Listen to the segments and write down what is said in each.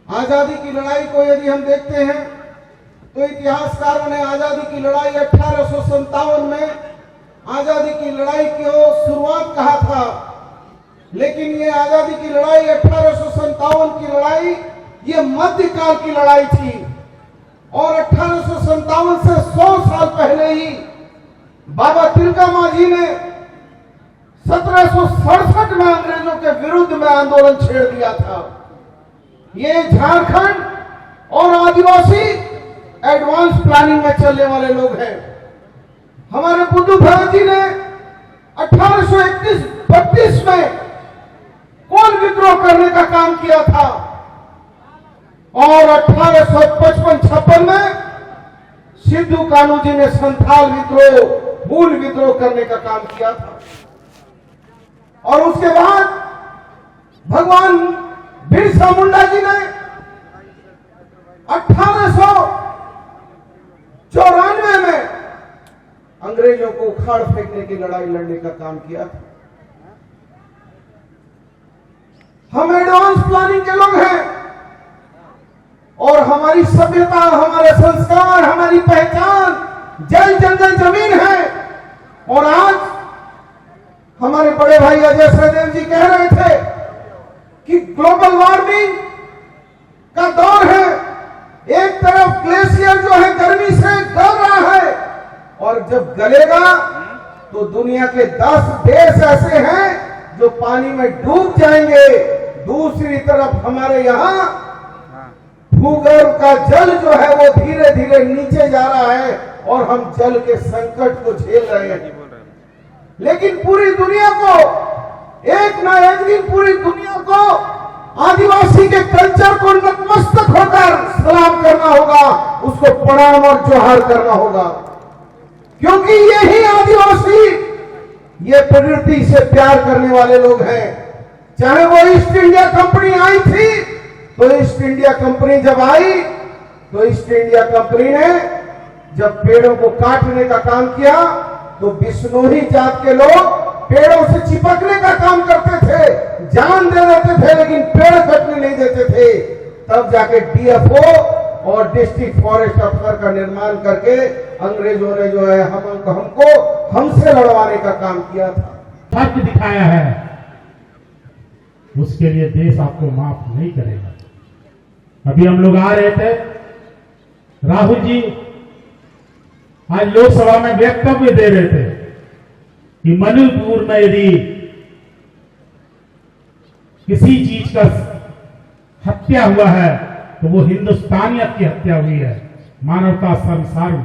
आजादी की लड़ाई को यदि हम देखते हैं तो इतिहासकारों ने आजादी की लड़ाई 1857 में आजादी की लड़ाई की शुरुआत कहा था, लेकिन ये आजादी की लड़ाई 1857 की लड़ाई ये मध्यकाल की लड़ाई थी और 1857 से 100 साल पहले ही बाबा तिलका मांझी ने 1767 में अंग्रेजों के विरुद्ध में आंदोलन छेड़ दिया था। ये झारखंड और आदिवासी एडवांस प्लानिंग में चलने वाले लोग हैं। हमारे बुद्धू भगत जी ने 1831-32 में कोल विद्रोह करने का काम किया था और 1855-56 में सिद्धू कान्हू जी ने संथाल विद्रोह, मूल विद्रोह करने का काम किया था और उसके बाद भगवान बिरसा मुंडा जी ने 1894 में अंग्रेजों को उखाड़ फेंकने की लड़ाई लड़ने का काम किया था। हम एडवांस प्लानिंग के लोग हैं और हमारी सभ्यता, हमारे संस्कार, हमारी पहचान जल जंगल जमीन है। और आज हमारे बड़े भाई अजय सहदेव जी कह रहे थे कि ग्लोबल वार्मिंग का दौर है। एक तरफ ग्लेशियर जो है गर्मी से गल रहा है और जब गलेगा तो दुनिया के 10 देश ऐसे हैं जो पानी में डूब जाएंगे। दूसरी तरफ हमारे यहां भूगर्भ का जल जो है वो धीरे धीरे नीचे जा रहा है और हम जल के संकट को झेल रहे हैं। लेकिन पूरी दुनिया को एक ना एक दिन पूरी दुनिया को आदिवासी के कल्चर को नतमस्तक होकर सलाम करना होगा, उसको प्रणाम और जोहार करना होगा, क्योंकि यही आदिवासी ये प्रकृति से प्यार करने वाले लोग हैं। चाहे वो ईस्ट इंडिया कंपनी आई थी तो ईस्ट इंडिया कंपनी जब आई तो ईस्ट इंडिया कंपनी ने जब पेड़ों को काटने का काम किया तो बिश्नोई जात के लोग पेड़ों से चिपकने का काम करते थे, जान दे देते थे, लेकिन पेड़ कटने नहीं देते थे। तब जाके डीएफओ और डिस्ट्रिक्ट फॉरेस्ट अफसर का निर्माण करके अंग्रेजों ने जो है हमको हमसे लड़वाने का काम किया था। फर्क दिखाया है, उसके लिए देश आपको माफ नहीं करेगा। अभी हम लोग आ रहे थे, राहुल जी आज लोकसभा में वक्तव्य दे रहे थे कि मणिपुर में यदि किसी चीज का हत्या हुआ है तो वो हिंदुस्तानियत की हत्या हुई है, मानवता संसार हुई।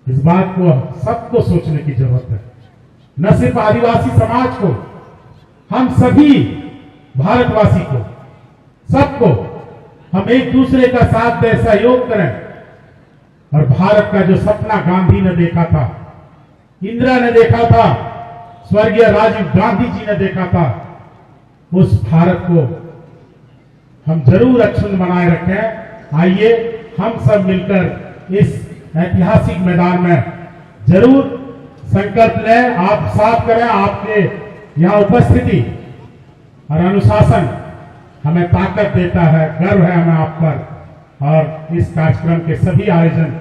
इस बात को सबको सोचने की जरूरत है, न सिर्फ आदिवासी समाज को, हम सभी भारतवासी को, सबको हम एक दूसरे का साथ दे, सहयोग करें और भारत का जो सपना गांधी ने देखा था, इंदिरा ने देखा था, स्वर्गीय राजीव गांधी जी ने देखा था, उस भारत को हम जरूर अक्षुण्ण बनाए रखें। आइए हम सब मिलकर इस ऐतिहासिक मैदान में जरूर संकल्प लें। आप साथ करें, आपके यहां उपस्थिति और अनुशासन हमें ताकत देता है, गर्व है हमें आप पर। और इस कार्यक्रम के सभी आयोजन,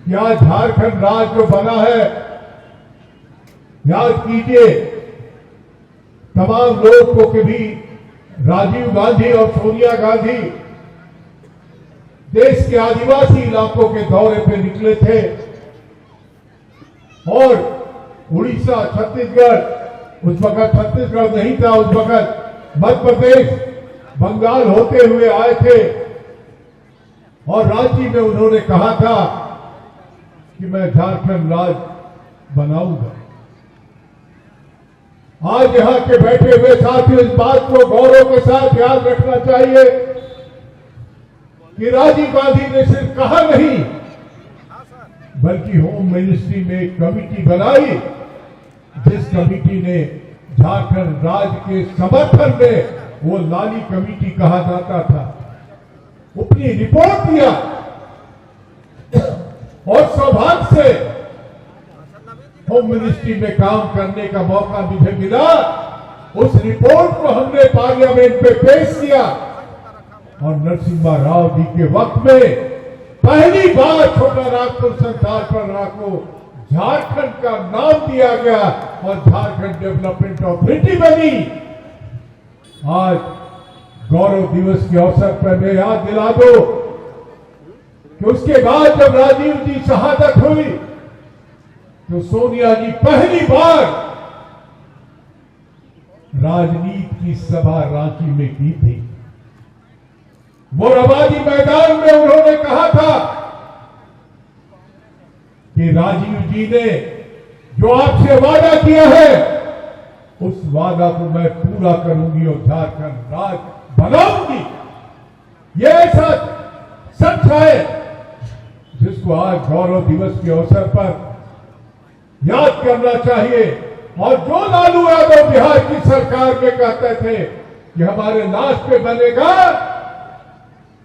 यहाँ झारखंड राज्य जो बना है, याद कीजिए तमाम लोग को कभी राजीव गांधी और सोनिया गांधी देश के आदिवासी इलाकों के दौरे पे निकले थे और उड़ीसा, छत्तीसगढ़, उस वक्त छत्तीसगढ़ नहीं था, उस वक्त मध्य प्रदेश, बंगाल होते हुए आए थे और रांची में उन्होंने कहा था कि मैं झारखंड राज्य बनाऊंगा। आज यहां के बैठे हुए साथियों, इस बात को गौरव के साथ याद रखना चाहिए कि राजीव गांधी ने सिर्फ कहा नहीं, बल्कि होम मिनिस्ट्री में एक कमेटी बनाई, जिस कमेटी ने झारखंड राज्य के समर्थन में, वो लाली कमेटी कहा जाता था, अपनी रिपोर्ट दिया और सौभाग्य से होम मिनिस्ट्री में काम करने का मौका मुझे मिला। उस रिपोर्ट को हमने पार्लियामेंट में पेश किया और नरसिम्हा राव जी के वक्त में पहली बार छोटा नागपुर सरदार पलरा को झारखंड का नाम दिया गया और झारखंड डेवलपमेंट अथॉरिटी बनी। आज गौरव दिवस के अवसर पर मैं याद दिला दो कि उसके बाद जब राजीव जी शहादत हुई तो सोनिया जी पहली बार राजनीति की सभा रांची में की थी। मोरहाबादी मैदान में उन्होंने कहा था कि राजीव जी ने जो आपसे वादा किया है उस वादा को मैं पूरा करूंगी और झारखंड राज बनाऊंगी। यह ऐसा सच है जिसको आज गौरव दिवस के अवसर पर याद करना चाहिए। और जो लालू यादव बिहार की सरकार में कहते थे कि हमारे लाश पे बनेगा,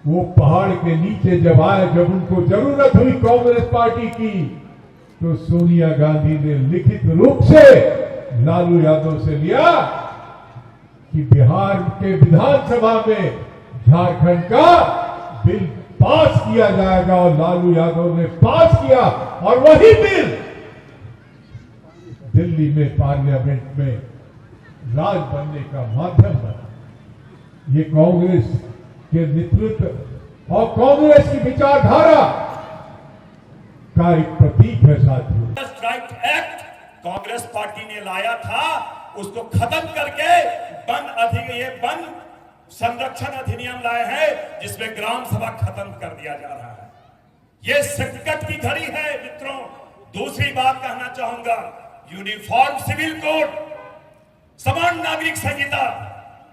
वो पहाड़ के नीचे जब आए, जब उनको जरूरत हुई कांग्रेस पार्टी की, तो सोनिया गांधी ने लिखित रूप से लालू यादव से लिया कि बिहार के विधानसभा में झारखंड का बिल पास किया जाएगा। और लालू यादव ने पास किया और वही बिल दिल्ली में पार्लियामेंट में राज बनने का माध्यम बना। ये कांग्रेस के नेतृत्व और कांग्रेस की विचारधारा का एक प्रतीक है साथियों। राइट एक्ट कांग्रेस पार्टी ने लाया था, उसको खत्म करके वन संरक्षण अधिनियम लाए हैं जिसमें ग्राम सभा खत्म कर दिया जा रहा है। यह संकट की घड़ी है मित्रों। दूसरी बात कहना चाहूंगा, यूनिफॉर्म सिविल कोड, समान नागरिक संहिता,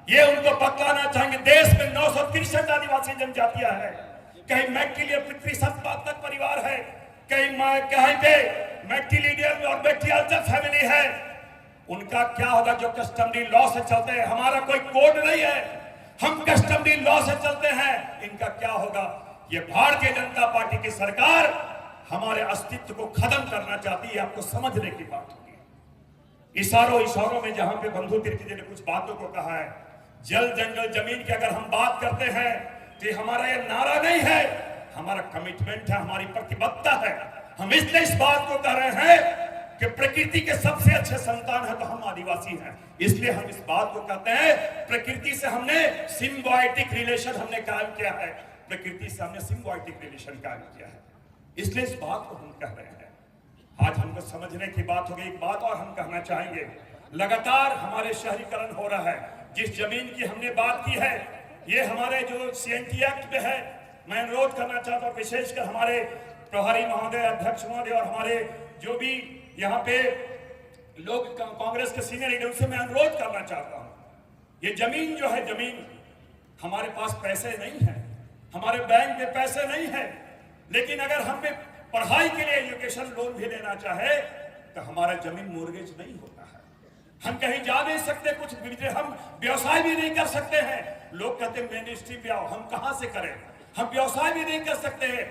ये उनको पकड़ाना चाहेंगे। देश में 963 आदिवासी जनजातियां हैं, कहीं मैक्टिलियर पितृसत्तात्मक परिवार है, कहीं पे मैक्टिलिनियर और मैट्रियार्चल फैमिली है। उनका क्या होगा जो कस्टमरी लॉ से चलते हैं? हमारा कोई कोड नहीं है, हम कस्टमरी लॉ से चलते हैं। इनका क्या होगा? ये भारतीय जनता पार्टी की सरकार हमारे अस्तित्व को खत्म करना चाहती है। आपको समझने की बात होगी। इशारों में जहां पे बंधु तिर्की जी ने कुछ बातों को कहा है, जल जंगल जमीन की अगर हम बात करते हैं तो हमारा ये नारा नहीं है, हमारा कमिटमेंट है, हमारी प्रतिबद्धता है। हम इसलिए इस बात को कह रहे हैं कि प्रकृति के सबसे अच्छे संतान है तो हम आदिवासी हैं। इसलिए हम इस बात को कहते हैं, प्रकृति से हमने सिम्बायोटिक रिलेशन हमने कायम किया है, प्रकृति से हमने सिम्बायोटिक रिलेशन कायम किया है। इसलिए इस बात को हम कह रहे हैं। आज हमको समझने की बात होगी। एक बात और हम कहना चाहेंगे, लगातार हमारे शहरीकरण हो रहा है। जिस जमीन की हमने बात की है, ये हमारे जो सीएनटी एक्ट में है, मैं अनुरोध करना चाहता हूं विशेषकर हमारे प्रभारी महोदय, अध्यक्ष महोदय और हमारे जो भी यहाँ पे लोग कांग्रेस के सीनियर लीडर से मैं अनुरोध करना चाहता हूं, ये जमीन जो है, जमीन हमारे पास पैसे नहीं है, हमारे बैंक में पैसे नहीं है, लेकिन अगर हमें पढ़ाई के लिए एजुकेशन लोन भी लेना चाहे तो हमारा जमीन मोर्गेज नहीं होता है। हम कहीं जा नहीं सकते, कुछ हम व्यवसाय भी नहीं कर सकते हैं। लोग कहते हैं मेन स्ट्रीम पे आओ, हम कहां से करें? हम व्यवसाय भी नहीं कर सकते हैं।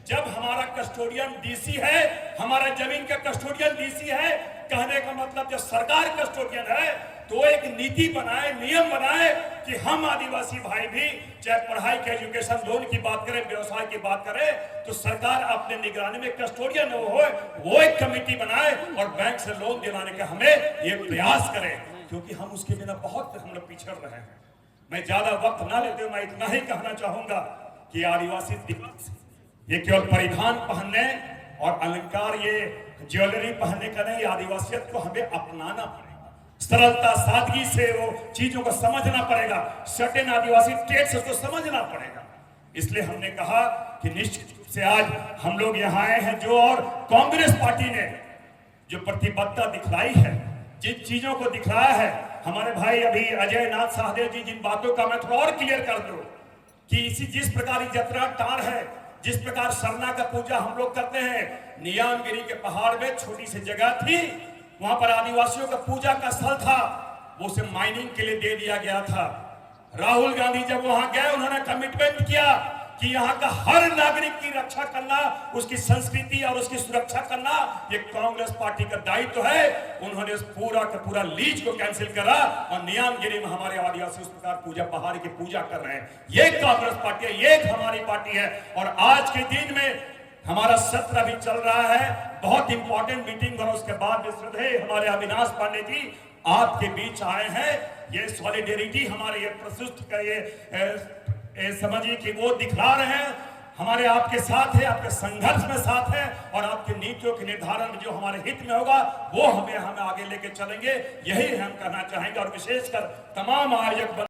जब हमारा कस्टोडियन डीसी है, हमारा जमीन का कस्टोडियन डीसी है, कहने का मतलब जब सरकार कस्टोडियन है तो एक नीति बनाए, नियम बनाए कि हम आदिवासी भाई भी चाहे पढ़ाई के एजुकेशन लोन की बात करें, व्यवसाय की बात करें, तो सरकार अपने निगरानी में कस्टोडियन वो एक कमेटी बनाए और बैंक से लोन दिलाने का हमें ये प्रयास करें, क्योंकि हम उसके बिना बहुत हम लोग पिछड़ रहे हैं। मैं ज्यादा वक्त ना लेते हुए मैं इतना ही कहना चाहूंगा कि आदिवासी दिवस ये केवल परिधान पहनने और अलंकार, ये ज्वेलरी पहनने का नहीं, आदिवासियत को हमें अपनाना पड़ेगा। सरलता, सादगी से वो चीजों को समझना पड़ेगा, सर्टेन आदिवासी ट्रेड्स को समझना पड़ेगा। इसलिए हमने कहा कि निश्चित रूप से आज हम लोग यहाँ आए हैं, जो और कांग्रेस पार्टी ने जो प्रतिबद्धता दिखलाई है, जिन चीजों को दिखलाया है, हमारे भाई अभी अजय नाथ सहदेव जी जिन बातों का मैं थोड़ा और क्लियर कर दूं कि जिस प्रकार जतरा टार है, जिस प्रकार सरना का पूजा हम लोग करते हैं, नियामगिरी के पहाड़ में छोटी सी जगह थी, वहां पर आदिवासियों का पूजा का स्थल था, वो उसे माइनिंग के लिए दे दिया गया था। राहुल गांधी जब वहां गए, उन्होंने कमिटमेंट किया कि यहाँ का हर नागरिक की रक्षा करना, उसकी संस्कृति और उसकी सुरक्षा करना ये कांग्रेस पार्टी का दायित्व है। उन्होंने पूरा का पूरा लीज को कैंसिल करा और नियामगिरी में हमारे आदिवासी उस प्रकार पूजा पहाड़ की पूजा कर रहे हैं। ये कांग्रेस पार्टी है, ये हमारी पार्टी है। और आज के दिन में हमारा सत्र अभी चल रहा है, बहुत इंपॉर्टेंट मीटिंग और उसके बाद श्रद्धेय हमारे अविनाश पांडे जी आपके बीच आए हैं। ये सॉलिडेरिटी हमारे ये प्रस्तुत का ये समझिए कि वो दिखला रहे हैं, हमारे आपके साथ है, आपके संघर्ष में साथ है और आपकी नीतियों के निर्धारण में जो हमारे हित में होगा वो हमें आगे लेके चलेंगे। यही हम कहना चाहेंगे। और विशेषकर तमाम आयोजक हो,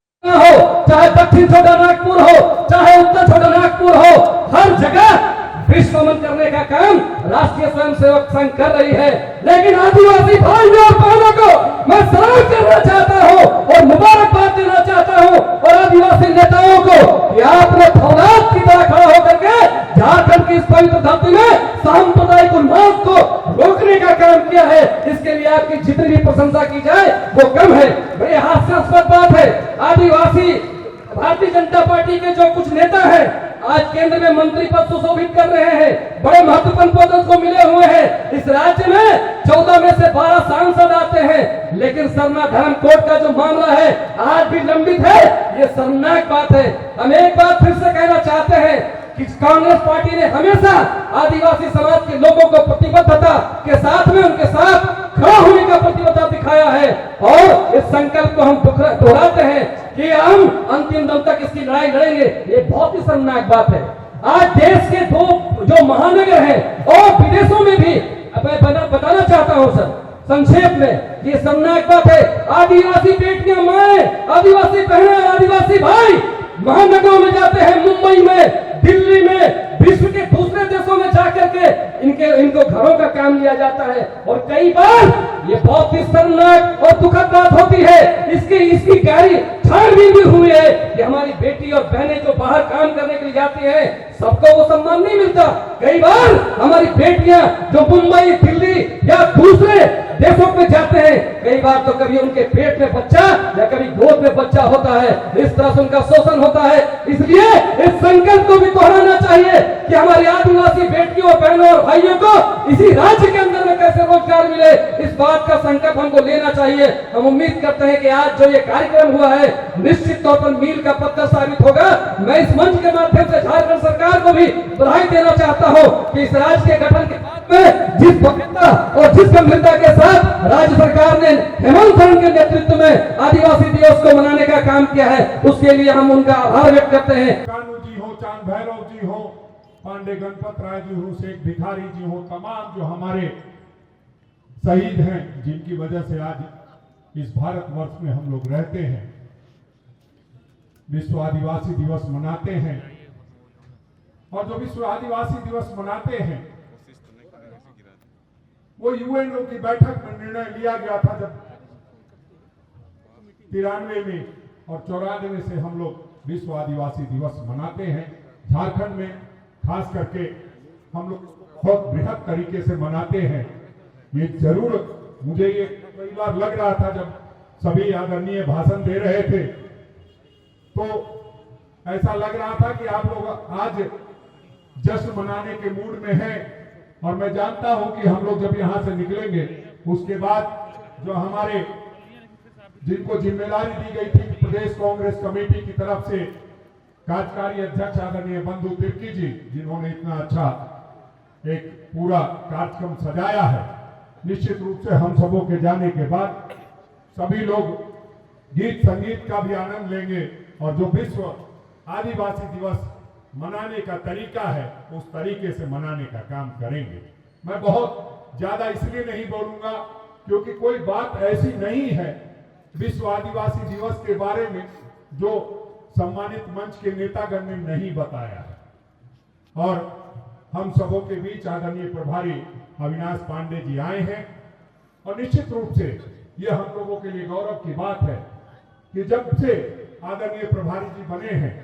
चाहे दक्षिण छोटा नागपुर हो, चाहे उत्तर छोटा नागपुर हो, हर जगह विश्वमन करने का काम राष्ट्रीय स्वयंसेवक संघ कर रही है। लेकिन आदिवासी भाइयों और बहनों को मैं सलाम करना चाहता हूं और मुबारकबाद देना चाहता हूं और आदिवासी नेताओं को कि आपने फौलाद की तरह खड़ा होकर के झारखंड की इस पवित्र धरती में सांप्रदायिक उन्माद को रोकने का काम किया है। इसके लिए आपकी जितनी भी प्रशंसा की जाए वो कम है। बड़ी हास्यास्पद बात है, आदिवासी भारतीय जनता पार्टी के जो कुछ नेता हैं आज केंद्र में मंत्री पद सुशोभित कर रहे हैं, बड़े महत्वपूर्ण पदों को मिले हुए हैं। इस राज्य में 14 में से 12 सांसद आते हैं, लेकिन सरना धर्म कोड का जो मामला है आज भी लंबित है। ये शर्मनाक बात है। हम एक बात फिर से कहना चाहते हैं कि कांग्रेस पार्टी ने हमेशा आदिवासी समाज के लोगों को प्रतिबद्धता के साथ में उनके साथ खड़ा होने का प्रतिबद्धता दिखाया है और इस संकल्प को हम दोहराते हैं कि हम अंतिम दम तक इसकी लड़ाई लड़ेंगे। ये बहुत ही शर्मनाक बात है। आज देश के 2 जो महानगर हैं और विदेशों में भी मैं बताना चाहता हूं सर संक्षेप में, ये शर्मनाक बात है। आदिवासी बेटियां, माएं, आदिवासी बहनें, आदिवासी भाई महानगरों में जाते हैं, मुंबई में, दिल्ली में, विश्व के दूसरे देशों में जाकर के इनको घरों का काम लिया जाता है। और कई बार ये बहुत ही शर्मनाक और दुखद बात होती है। इसकी गहरी छानबीन भी हुई है कि हमारी बेटी और बहनें जो बाहर काम करने के लिए जाती हैं सबको वो सम्मान नहीं मिलता। कई बार हमारी बेटियां जो मुंबई, दिल्ली या दूसरे देशों में जाते हैं, कई बार तो कभी उनके पेट में बच्चा या कभी गोद में बच्चा होता है, इस तरह से उनका शोषण होता है। इसलिए इस संकल्प को भी दोहराना चाहिए कि हमारी आदिवासी बेटियों, बहनों और भाइयों को इसी राज्य के अंदर में कैसे रोजगार मिले, इस बात का संकल्प हमको लेना चाहिए। हम उम्मीद करते हैं कि आज जो ये कार्यक्रम हुआ है निश्चित तौर पर मील का पत्थर साबित होगा। मैं इस मंच के माध्यम से झारखंड सरकार को भी बधाई देना चाहता हूं कि इस राज्य के गठन के बाद में जिस भव्यता और जिस गंभीरता के साथ राज्य सरकार ने हेमंत सोरेन के नेतृत्व में आदिवासी दिवस को मनाने का काम किया है, उसके लिए हम उनका आभार व्यक्त करते हैं। कानू जी हो, चांद भैरव जी हो, पांडे गणपत राय जी हो, शेख भिखारी जी हो, तमाम जो हमारे शहीद हैं जिनकी वजह से आज इस भारतवर्ष में हम लोग रहते हैं, विश्व आदिवासी दिवस मनाते हैं। और जो विश्व आदिवासी दिवस मनाते हैं वो यूएनओ की बैठक में निर्णय लिया गया था जब 93 में और 94 से हम लोग विश्व आदिवासी दिवस मनाते हैं। झारखंड में खास करके हम लोग बहुत बृहद तरीके से मनाते हैं। ये जरूर मुझे ये कई बार लग रहा था जब सभी आदरणीय भाषण दे रहे थे तो ऐसा लग रहा था कि आप लोग आज जश्न मनाने के मूड में हैं। और मैं जानता हूं कि हम लोग जब यहां से निकलेंगे उसके बाद जो हमारे जिनको जिम्मेदारी दी गई थी प्रदेश कांग्रेस कमेटी की तरफ से कार्यकारी अध्यक्ष आदरणीय बंधु तिर्की जी, जिन्होंने इतना अच्छा एक पूरा कार्यक्रम सजाया है, निश्चित रूप से हम सबों के जाने के बाद सभी लोग गीत संगीत का भी आनंद लेंगे और जो विश्व आदिवासी दिवस मनाने का तरीका है उस तरीके से मनाने का काम करेंगे। मैं बहुत ज्यादा इसलिए नहीं बोलूंगा क्योंकि कोई बात ऐसी नहीं है विश्व आदिवासी दिवस के बारे में जो सम्मानित मंच के नेतागण ने नहीं बताया है। और हम सबों के बीच आदरणीय प्रभारी अविनाश पांडे जी आए हैं और निश्चित रूप से यह हम लोगों के लिए गौरव की बात है कि जब से आदरणीय प्रभारी जी बने हैं,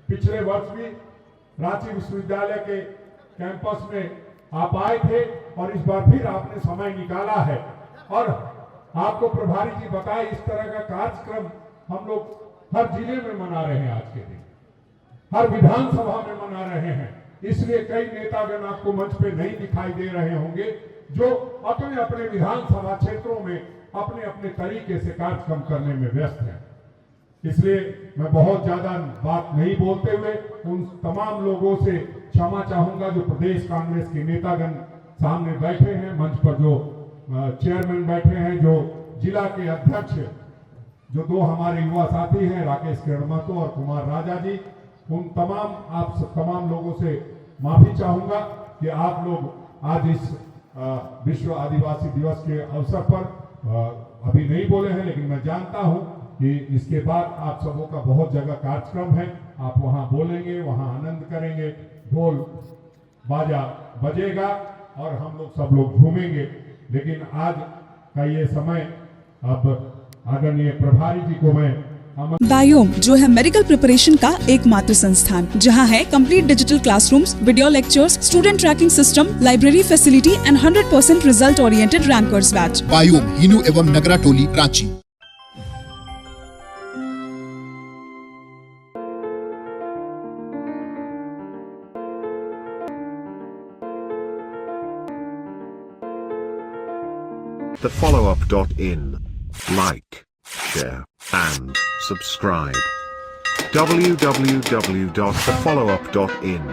पिछले वर्ष भी रांची विश्वविद्यालय के कैंपस में आप आए थे और इस बार फिर आपने समय निकाला है और आपको प्रभारी जी बताए इस तरह का कार्यक्रम हम लोग हर जिले में मना रहे हैं। आज के दिन हर विधानसभा में मना रहे हैं। इसलिए कई नेतागण आपको मंच पे नहीं दिखाई दे रहे होंगे, जो अपने अपने विधानसभा क्षेत्रों में अपने अपने तरीके से कार्यक्रम करने में व्यस्त हैं। इसलिए मैं बहुत ज्यादा बात नहीं बोलते हुए उन तमाम लोगों से क्षमा चाहूंगा जो प्रदेश कांग्रेस के नेतागण सामने बैठे हैं, मंच पर जो चेयरमैन बैठे हैं, जो जिला के अध्यक्ष, जो दो हमारे युवा साथी हैं राकेश किरण महतो और कुमार राजा जी, उन तमाम लोगों से माफी चाहूंगा कि आप लोग आज इस विश्व आदिवासी दिवस के अवसर पर अभी नहीं बोले हैं, लेकिन मैं जानता हूं कि इसके बाद आप सबों का बहुत जगह कार्यक्रम है, आप वहां बोलेंगे, वहां आनंद करेंगे, ढोल बाजा बजेगा और हम लोग सब लोग झूमेंगे। लेकिन आज का ये समय अब आदरणीय प्रभारी जी को मैं बायोम जो है मेडिकल प्रिपरेशन का एकमात्र संस्थान, जहां है complete digital classrooms, video lectures, student tracking system, library facility and 100% result oriented rankers batch. Biome Hinoo एवं नगरा टोली Ranchi. thefollowup.in. Like, share, and subscribe. www.thefollowup.in